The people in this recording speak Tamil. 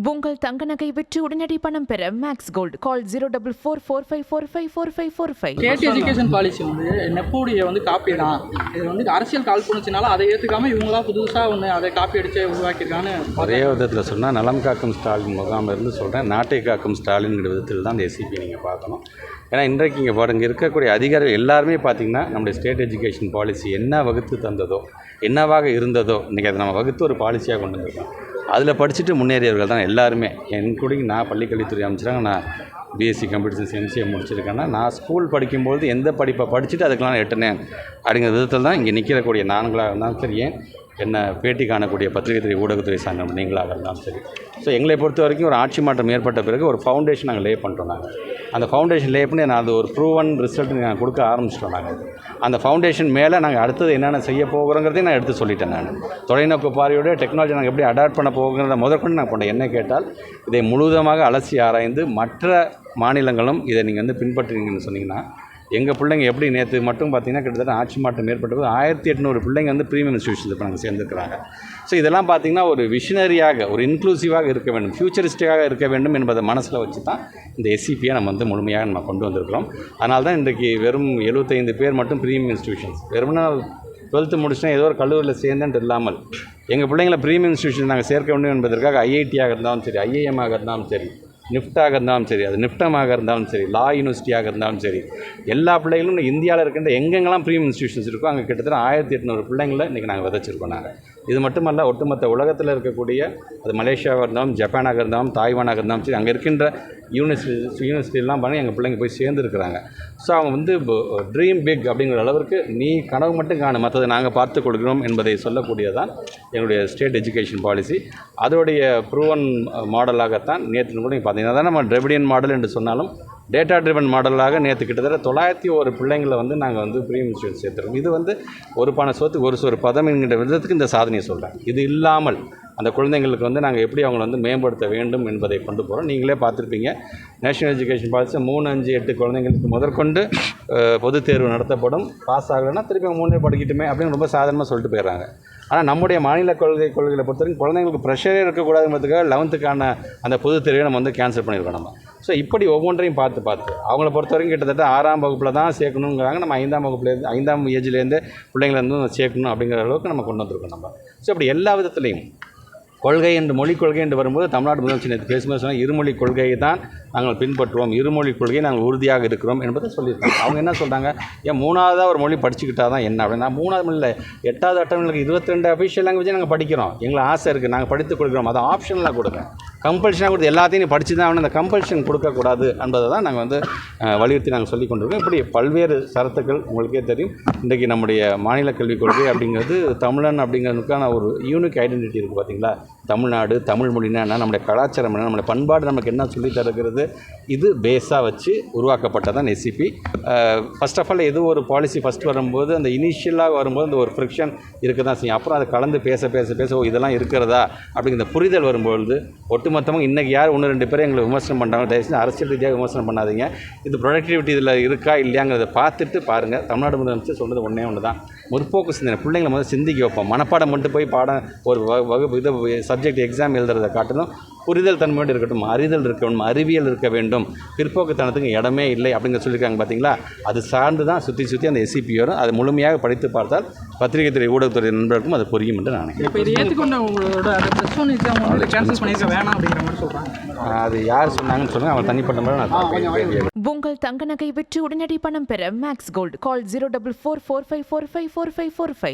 உங்கள் தங்க நகை விற்று உடனடி பணம் பெற மேக்ஸ் கோல்டு கால் 04445454545. ஸ்டேட் எஜுகேஷன் பாலிசி வந்து நெப்போடைய வந்து காப்பி தான். இது வந்து அரசியல் கால் பண்ணுச்சுனால அதை ஏற்றுக்காமல் இவங்களா புதுசாக ஒன்று அதை காப்பி அடித்து உருவாக்கியிருக்கான்னு ஒரே விதத்தில் சொன்னால் நலம் காக்கும் ஸ்டாலின் முகாம் இருந்து சொல்கிறேன், நாட்டை காக்கும் ஸ்டாலின்கிற விதத்தில் தான் இந்த எஸ்சிபி நீங்கள் பார்க்கணும். ஏன்னா இன்றைக்கு இங்கே பாருங்க இருக்கக்கூடிய அதிகாரிகள் எல்லாருமே பார்த்திங்கன்னா நம்முடைய ஸ்டேட் எஜுகேஷன் பாலிசி என்ன வகுத்து தந்ததோ என்னவாக இருந்ததோ இன்றைக்கி அதை நம்ம வகுத்து ஒரு பாலிசியாக கொண்டு வந்திருக்கோம். அதில் படிச்சுட்டு முன்னேறியவர்கள் தான் எல்லாருமே. கூட நான் பள்ளிக்கல்வித்துறை அமைச்சராக நான் பிஎஸ்சி கம்ப்யூட்டர் சயின்ஸ் எம்சிஏ முடிச்சிருக்கேன்னா நான் ஸ்கூல் படிக்கும்போது எந்த படிப்பை படிச்சுட்டு அதுக்கெலாம் நான் எட்டினேன் அப்படிங்கிற விதத்தில் தான் இங்கே நிற்கிறக்கூடிய நான்களாக இருந்தாலும் சரி, ஏன் என்ன பேட்டி காணக்கூடிய பத்திரிகைத்துறை ஊடகத்துறை சார்ந்த நீங்களாக இருந்தாலும் சரி. ஸோ எங்களை பொறுத்த வரைக்கும் ஒரு ஆட்சி மாற்றம் ஏற்பட்ட பிறகு ஒரு ஃபவுண்டேஷன் நாங்கள் லே பண்ணுறோம். நாங்கள் அந்த ஃபவுண்டேஷன் லே பண்ணி நான் அது ஒரு ப்ரூவன் ரிசல்ட் நாங்கள் கொடுக்க ஆரம்பிச்சிட்டோம். நாங்கள் அந்த ஃபவுண்டேஷன் மேலே நாங்கள் அடுத்தது என்னென்ன செய்ய போகிறோங்கிறதையும் நான் எடுத்து சொல்லிட்டேன். நான் தொலைநோக்கு பார்வையோட டெக்னாலஜி நாங்கள் எப்படி அடாப்ட் பண்ண போகிறத முதற்கொண்டு நான் பண்ணேன். என்ன கேட்டால் இதை முழுவதுமாக அலசி ஆராய்ந்து மற்ற மாநிலங்களும் இதை நீங்கள் வந்து பின்பற்றுறீங்கன்னு சொன்னீங்கன்னா, எங்கள் பிள்ளைங்க எப்படி நேற்று மட்டும் பார்த்திங்கன்னா கிட்டத்தட்ட ஆட்சி மாற்றம் ஏற்பட்டது 1800 பிள்ளைங்க வந்து ப்ரீமியம் இன்ஸ்டியூஷன்ஸ் இப்போ நாங்கள் சேர்ந்துருக்கிறாங்க. ஸோ இதெல்லாம் பார்த்திங்கன்னா ஒரு விஷனரியாக ஒரு இன்க்ளூசிவாக இருக்க வேண்டும், ஃபியூச்சரிஸ்டிக்காக இருக்க வேண்டும் என்பதை மனசில் வச்சு தான் இந்த எஸ்சிபியை நம்ம வந்து முழுமையாக நம்ம கொண்டு வந்திருக்கிறோம். அதனால தான் இன்றைக்கு வெறும் 75 பேர் மட்டும் ப்ரீமியம் இன்ஸ்டியூஷன்ஸ், வெறும்னா 12th முடிச்சுனா ஏதோ ஒரு கல்லூரியில் சேர்ந்துட்டு இல்லாமல் எங்கள் பிள்ளைங்களை ப்ரீமியம் இன்ஸ்டியூஷன் நாங்கள் சேர்க்க வேண்டும் என்பதற்காக ஐஐடியாக இருந்தாலும் சரி, ஐஐஎம்மாக இருந்தாலும் சரி, நிஃப்டாக இருந்தாலும் சரி, அது நிஃப்டமாக இருந்தாலும் சரி, லா யூனிவர்சிட்டியாக இருந்தாலும் சரி, எல்லா பிள்ளைகளும் இந்தியாவில் இருக்கின்ற எங்கெங்கெல்லாம் ப்ரீமியம் இன்ஸ்டியூஷன்ஸ் இருக்கோ அங்கே கிட்டத்தட்ட 1800 பிள்ளைங்களை இன்றைக்கி நாங்கள் விதைச்சிருக்கோம். நாங்கள் இது மட்டுமல்ல, ஒட்டுமொத்த உலகத்தில் இருக்கக்கூடிய அது மலேசியாவாக இருந்தாலும் ஜப்பானாக இருந்தாலும் தாய்வானாக இருந்தாலும் சரி, அங்கே இருக்கின்ற யூனிவர்சிட்டிலாம் பண்ணி எங்கள் பிள்ளைங்க போய் சேர்ந்துருக்குறாங்க. ஸோ அவங்க வந்து ட்ரீம் பிக் அப்படிங்கிற அளவிற்கு நீ கனவு மட்டும் காண, மற்றதை நாங்கள் பார்த்து கொடுக்குறோம் என்பதை சொல்லக்கூடியதான் எங்களுடைய ஸ்டேட் எஜுகேஷன் பாலிசி. அதோடைய ப்ரூவன் மாடலாகத்தான் நேற்று கூட நீங்கள் பார்த்தீங்கன்னா தான் நம்ம டிரெவிடியன் மாடல் என்று சொன்னாலும் டேட்டா ட்ரிவன் மாடலாக நேற்று கிட்டத்தட்ட 901 பிள்ளைங்களை வந்து நாங்கள் வந்து ப்ரீமியம் இன்ஸ்டியூஷன் சேர்த்துருக்கோம். இது வந்து ஒரு பானை சோத்துக்கு ஒரு சோறு பதம் என்கின்ற விதத்துக்கு இந்த சாதனையை சொல்கிறேன். இது இல்லாமல் அந்த குழந்தைங்களுக்கு வந்து நாங்கள் எப்படி அவங்களை வந்து மேம்படுத்த வேண்டும் என்பதை கொண்டு போகிறோம். நீங்களே பார்த்துருப்பீங்க, நேஷனல் எஜுகேஷன் பாலிசி 3, 5, 8 குழந்தைங்களுக்கு முதற்கொண்டு பொதுத் தேர்வு நடத்தப்படும். பாஸ் ஆகலைன்னா திருப்பி 3 படிக்கட்டுமே அப்படின்னு ரொம்ப சாதாரணமாக சொல்லிட்டு போயிடுறாங்க. ஆனால் நம்முடைய மாநில கொள்கைகளை பொறுத்தவரைக்கும் குழந்தைங்களுக்கு ப்ரெஷரே இருக்கக்கூடாதுங்கிறதுக்காக 11th அந்த பொதுத் தேர்வை நம்ம வந்து கேன்சல் பண்ணியிருக்கோம். நம்ம ஸோ இப்படி ஒவ்வொன்றையும் பார்த்து அவங்கள பொறுத்த வரைக்கும் கிட்டத்தட்ட 6ஆம் வகுப்பில் தான் சேர்க்கணுங்கிறாங்க. நம்ம 5ஆம் வகுப்புலேருந்து 5ஆம் ஏஜ்லேருந்து பிள்ளைங்களை வந்து சேர்க்கணும் அப்படிங்கிற அளவுக்கு நம்ம கொண்டு வந்திருக்கோம். நம்ம ஸோ இப்படி எல்லா விதத்துலேயும் கொள்கை என்று மொழிக் கொள்கை என்று வரும்போது தமிழ்நாடு முதலமைச்சர் நேற்று பேசும்போது சொன்னால் இருமொழி கொள்கையை தான் நாங்கள் பின்பற்றுவோம், இருமொழி கொள்கையை நாங்கள் உறுதியாக இருக்கிறோம் என்பதை சொல்லியிருக்காங்க. அவங்க என்ன சொல்கிறாங்க, ஏன் 3ஆவதாக ஒரு மொழி படிச்சுக்கிட்டா தான் என்ன அப்படின்னா, 3வது இல்லை 8வது அட்டவணைக்கு 22 அஃபிஷியல் லாங்குவேஜை நாங்கள் படிக்கிறோம். எங்களுக்கு ஆசை இருக்குது, நாங்கள் படித்து கொடுக்குறோம். அதை ஆப்ஷனலாக கொடுங்க, கம்பல்ஷனாக கொடுத்து எல்லாத்தையும் நீ படித்து தான் அந்த கம்பல்ஷன் கொடுக்கக்கூடாது என்பதை தான் நாங்கள் வந்து வலியுறுத்தி நாங்கள் சொல்லி கொண்டிருக்கோம். இப்படி பல்வேறு சரத்துக்கள் உங்களுக்கே தெரியும். இன்றைக்கி நம்முடைய மாநில கல்விக் கொள்கை அப்படிங்கிறது தமிழன் அப்படிங்கிறதுக்கான ஒரு யூனிக் ஐடென்டிட்டி இருக்குது. பார்த்திங்களா, தமிழ்நாடு, தமிழ் மொழினா என்ன, நம்முடைய கலாச்சாரம் என்ன, நம்முடைய பண்பாடு நமக்கு என்ன சொல்லி தருகிறது, இது பேஸாக வச்சு உருவாக்கப்பட்டதான் எஸ்சிபி. ஃபர்ஸ்ட் ஆஃப் ஆல் எது ஒரு பாலிசி ஃபஸ்ட் வரும்போது அந்த இனிஷியலாக வரும்போது அந்த ஒரு ஃப்ரிக்ஷன் இருக்க தான் செய்யும். அப்புறம் அதை கலந்து பேச இதெல்லாம் இருக்கிறதா அப்படிங்கிற புரிதல் வரும்பொழுது ஒட்டுமொத்தமாக இன்றைக்கி யார் 1-2 பேர் எங்களை விமர்சனம் பண்ணுறாங்க, தயவுசெய்து அரசியல் ரீதியாக விமர்சனம் பண்ணாதீங்க. இது ப்ரொடக்டிவிட்டி இதில் இருக்கா இல்லையாங்கிறத பார்த்துட்டு பாருங்கள். தமிழ்நாடு முதலமைச்சர் சொல்கிறது ஒன்று தான், முற்போக்கு சிந்தனை. பிள்ளைங்களை முதல்ல சிந்திக்க வைப்போம். மனப்பாடம் மட்டும் போய் பாடம் ஒரு வகுப்பு இது சப்ஜெக்ட் எக்ஸாம் எழுதுறதை காட்டணும். புரிதல் தன்மையோடு இருக்கட்டும், அறிதல் இருக்க வேண்டும், அறிவியல் இருக்க வேண்டும், பிற்போக்குத்தனத்துக்கு இடமே இல்லை அப்படிங்கிற சொல்லியிருக்காங்க. பார்த்தீங்களா, அது சார்ந்து தான் சுற்றி அந்த எஸ்சிபி வரும். அதை முழுமையாக படித்து பார்த்தால் பத்திரிகை துறை ஊடகத்துறை நண்பர்களுக்கும் அது புரியும் என்று நான் இப்போ இது ஏற்றுக்கொண்ட உங்களோட கேன்சல் பண்ணியிருக்க வேணாம் அப்படிங்கிற மாதிரி சொல்கிறாங்க. அது யார் சொன்னாங்கன்னு சொல்லுங்கள், அவங்க தனிப்பட்ட முறை நான் உங்கள் தங்க நகை விற்று உடனடி பணம் பெற மேக்ஸ் கோல்டு கால் 04445454545.